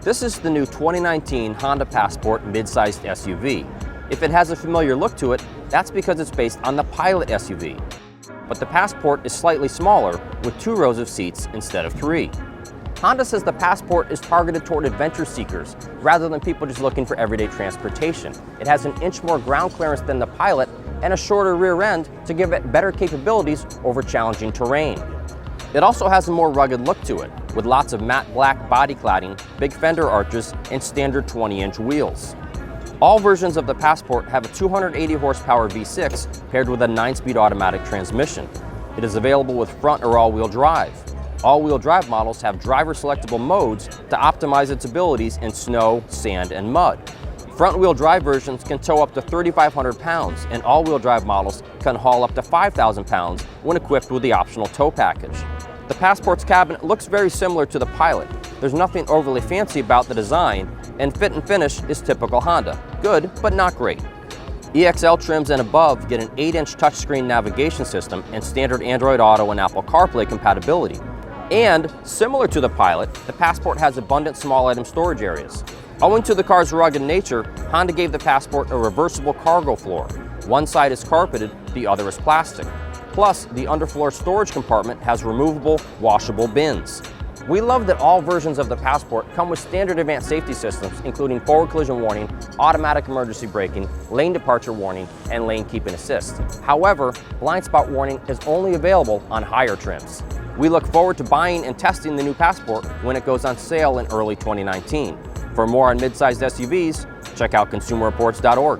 This is the new 2019 Honda Passport mid-sized SUV. If it has a familiar look to it, that's because it's based on the Pilot SUV. But the Passport is slightly smaller, with 2 rows of seats instead of 3. Honda says the Passport is targeted toward adventure seekers, rather than people just looking for everyday transportation. It has an inch more ground clearance than the Pilot and a shorter rear end to give it better capabilities over challenging terrain. It also has a more rugged look to it, with lots of matte black body cladding, big fender arches, and standard 20-inch wheels. All versions of the Passport have a 280 horsepower V6 paired with a 9-speed automatic transmission. It is available with front or all-wheel drive. All-wheel drive models have driver-selectable modes to optimize its abilities in snow, sand, and mud. Front-wheel drive versions can tow up to 3,500 pounds, and all-wheel drive models can haul up to 5,000 pounds when equipped with the optional tow package. The Passport's cabin looks very similar to the Pilot. There's nothing overly fancy about the design, and fit and finish is typical Honda. Good, but not great. EXL trims and above get an 8-inch touchscreen navigation system and standard Android Auto and Apple CarPlay compatibility. And, similar to the Pilot, the Passport has abundant small item storage areas. Owing to the car's rugged nature, Honda gave the Passport a reversible cargo floor. One side is carpeted, the other is plastic. Plus, the underfloor storage compartment has removable, washable bins. We love that all versions of the Passport come with standard advanced safety systems, including forward collision warning, automatic emergency braking, lane departure warning, and lane keeping assist. However, blind spot warning is only available on higher trims. We look forward to buying and testing the new Passport when it goes on sale in early 2019. For more on mid-sized SUVs, check out consumerreports.org.